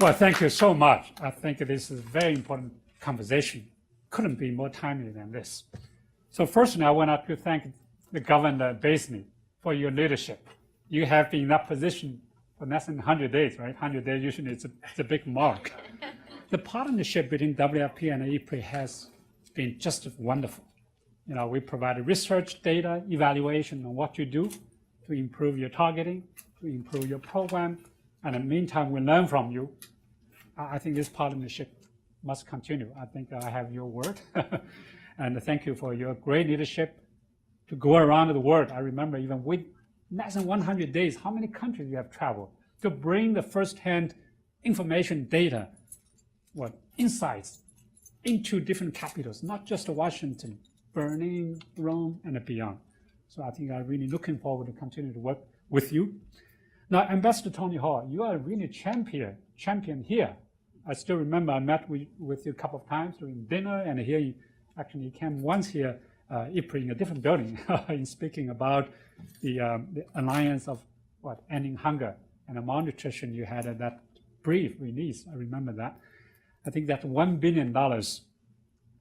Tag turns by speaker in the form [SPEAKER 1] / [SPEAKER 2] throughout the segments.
[SPEAKER 1] Well, thank you so much. I think this is a very important conversation. Couldn't be more timely than this. So firstly, I want to thank the governor Basley for your leadership. You have been in that position for less than 100 days, right? 100 days usually it's a big mark. The partnership between WFP and IFPRI has been just wonderful. You know, we provide research, data, evaluation on what you do to improve your targeting, to improve your program, and in the meantime, we learn from you. I think this partnership must continue. I think I have your word. And thank you for your great leadership to go around the world. I remember even with less than 100 days, how many countries you have traveled to bring the first-hand information, data, insights into different capitals, not just Washington, Berlin, Rome, and beyond. So I think I'm really looking forward to continue to work with you. Now, Ambassador Tony Hall, you are really champion here. I still remember I met with you a couple of times during dinner, and here you actually came once here, IFPRI in a different building, in speaking about the alliance of ending hunger and malnutrition. You had that brief release. I remember that. I think that $1 billion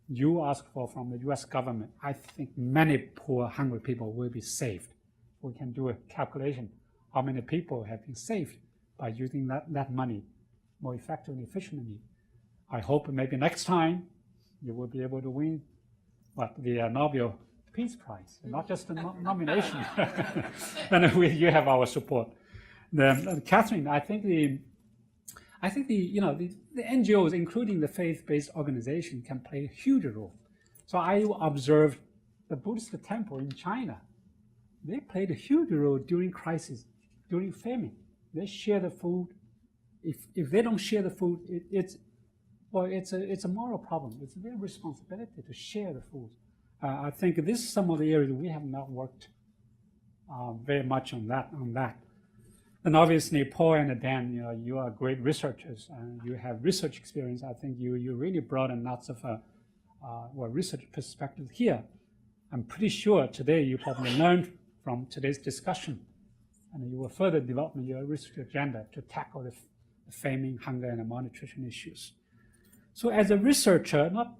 [SPEAKER 1] you asked for from the U.S. government, I think many poor, hungry people will be saved. We can do a calculation how many people have been saved by using that money more effectively, efficiently. I hope maybe next time you will be able to win the Nobel Peace Prize, not just a nomination. And you have our support. Catherine, I think the NGOs, including the faith-based organization, can play a huge role. So I observed the Buddhist temple in China. They played a huge role during crisis, during famine. They share the food. If they don't share the food, it's a moral problem. It's their responsibility to share the food. I think this is some of the areas we have not worked very much on that. And obviously, Paul and Dan, you are great researchers, and you have research experience. I think you really brought in lots of research perspective here. I'm pretty sure today you probably learned from today's discussion, and you will further develop your research agenda to tackle the famine, hunger, and malnutrition issues. So as a researcher, not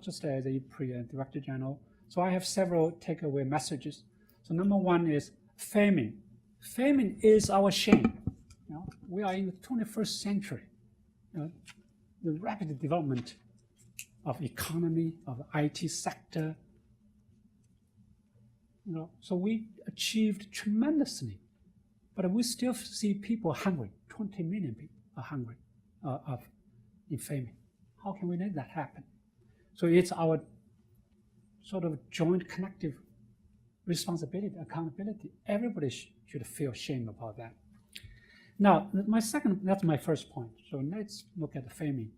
[SPEAKER 1] just as a IFPRI Director General, so I have several takeaway messages. So number one is famine. Famine is our shame. We are in the 21st century. The rapid development of economy, of the IT sector. So we achieved tremendously, but we still see people hungry. 20 million people are hungry in famine. How can we make that happen? So it's our sort of joint collective responsibility, accountability. Everybody should feel shame about that. Now, that's my first point. So let's look at the famine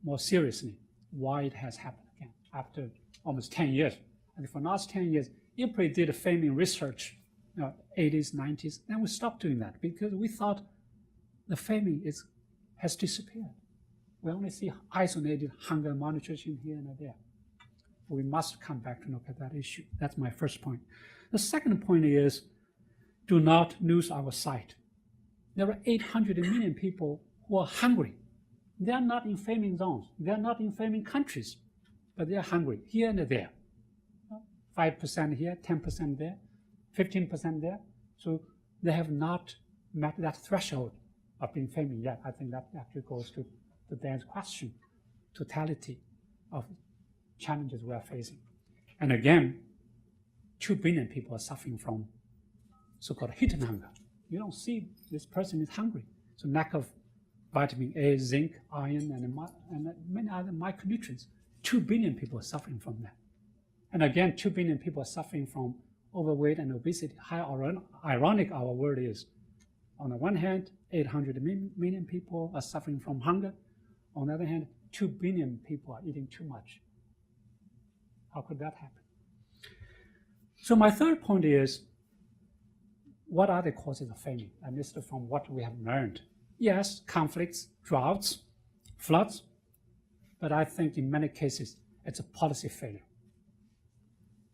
[SPEAKER 1] more seriously, why it has happened again after almost 10 years. And for the last 10 years, IFPRI did famine research, 80s, 90s, then we stopped doing that because we thought the famine has disappeared. We only see isolated hunger and malnutrition here and there. We must come back to look at that issue. That's my first point. The second point is, do not lose our sight. There are 800 million people who are hungry. They are not in famine zones. They are not in famine countries, but they are hungry here and there. 5% here, 10% there, 15% there. So they have not met that threshold of being famine yet. I think that actually goes to Dan's question, totality of challenges we are facing. And again, 2 billion people are suffering from so-called hidden hunger. You don't see this person is hungry. So lack of vitamin A, zinc, iron, and many other micronutrients. 2 billion people are suffering from that. And again, 2 billion people are suffering from overweight and obesity. How ironic our word is. On the one hand, 800 million people are suffering from hunger. On the other hand, 2 billion people are eating too much. How could that happen? So my third point is, what are the causes of famine? And this is from what we have learned. Yes, conflicts, droughts, floods, but I think in many cases, it's a policy failure.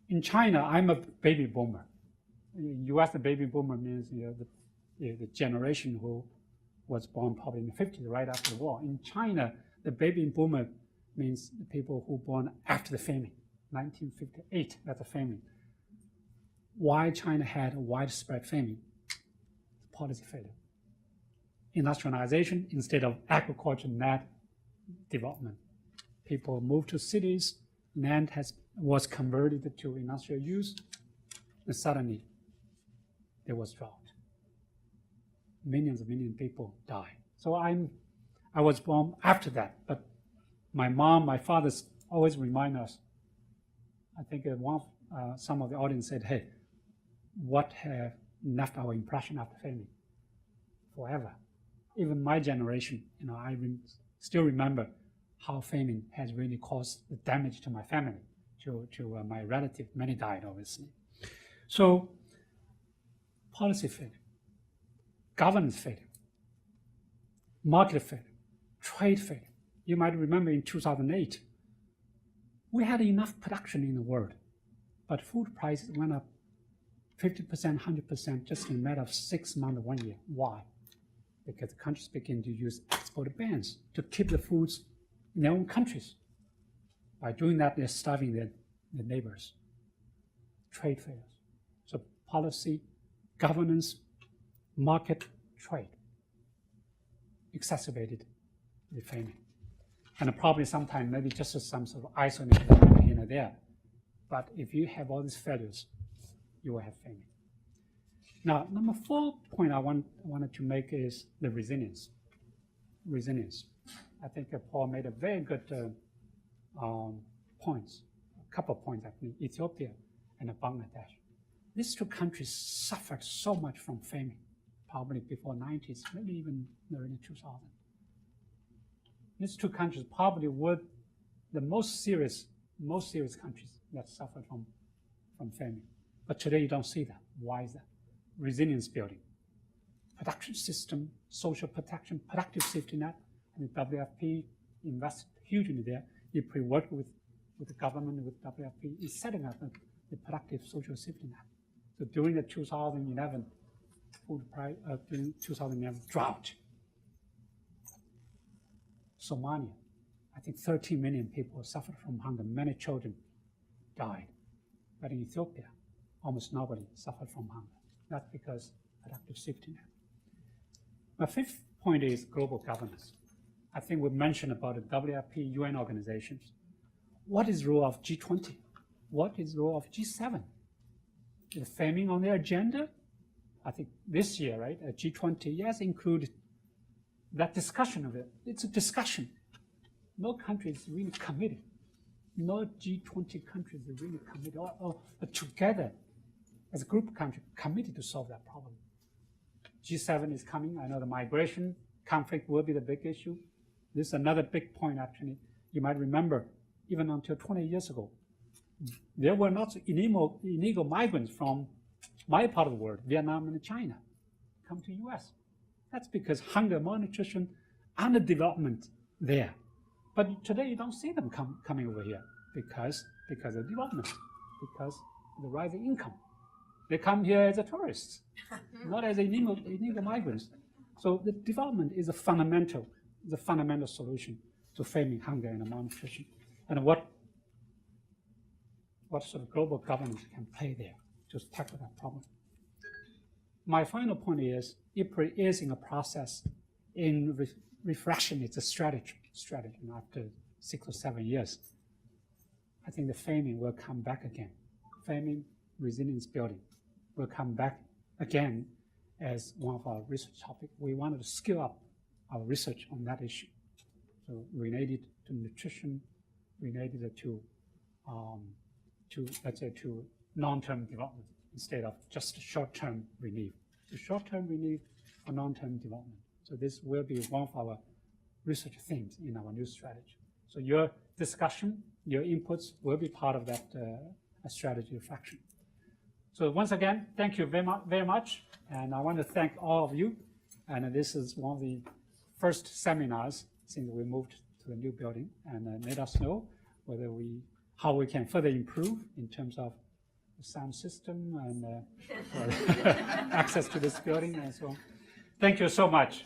[SPEAKER 1] In China, I'm a baby boomer. In the US, the baby boomer means the generation who was born probably in the 50s, right after the war. In China, the baby boomer means the people who were born after the famine, 1958, that's a famine. Why China had a widespread famine? Policy failure. Industrialization instead of agriculture-led development. People moved to cities, land was converted to industrial use, and suddenly there was drought. Millions and millions of people died. So I was born after that, but my mom, my father always remind us. I think some of the audience said, hey, what have left our impression after famine? Forever. Even my generation, I still remember how famine has really caused the damage to my family, to my relatives. Many died, obviously. So, policy failure, governance failure, market failure, trade failure. You might remember in 2008, we had enough production in the world, but food prices went up 50%, 100% just in a matter of 6 months, 1 year. Why? Because the countries begin to use export bans to keep the foods in their own countries. By doing that, they're starving their neighbors. Trade failures. So policy, governance, market, trade exacerbated the famine. And probably sometimes maybe just some sort of isolated here and there. But if you have all these failures, you will have famine. Now, number 4 point I wanted to make is the resilience. Resilience. I think Paul made a very good points, a couple of points actually, Ethiopia and Bangladesh. These two countries suffered so much from famine, probably before 90s, maybe even the early 2000s. These two countries probably were the most serious countries that suffered from famine. But today you don't see that. Why is that? Resilience building, production system, social protection, productive safety net, and the WFP invested hugely there. IFPRI worked with the government, with WFP, is setting up the productive social safety net. So during the 2011 during 2011 drought, Somalia, I think 13 million people suffered from hunger. Many children died. But in Ethiopia, almost nobody suffered from hunger. That's because productive safety net. My 5th point is global governance. I think we mentioned about the WFP, UN organizations. What is the role of G20? What is the role of G7? Is famine on their agenda? I think this year, right, G20, yes, included that discussion of it. It's a discussion. No country is really committed. No G20 countries are really committed, or together as a group of countries committed to solve that problem. G7 is coming. I know the migration conflict will be the big issue. This is another big point, actually. You might remember, even until 20 years ago, there were not illegal migrants from my part of the world, Vietnam and China, come to US. That's because hunger, malnutrition, underdevelopment there. But today you don't see them coming over here because of development, because of the rising income. They come here as a tourists, not as illegal migrants. So the development is a fundamental solution to famine, hunger, and malnutrition. And what sort of global governance can play there to tackle that problem? My final point is, IFPRI is in a process in refreshing its strategy after 6 or 7 years. I think the famine will come back again. Famine, resilience building will come back again as one of our research topics. We wanted to scale up our research on that issue. So related to nutrition, related to let's say to long-term development instead of just short-term relief. So short-term relief or long-term development. So this will be one of our research themes in our new strategy. So your discussion, your inputs will be part of that strategy reflection. So once again, thank you very much. And I want to thank all of you. And this is one of the first seminars since we moved to the new building, and let us know how we can further improve in terms of the sound system and access to this building and so on. Thank you so much.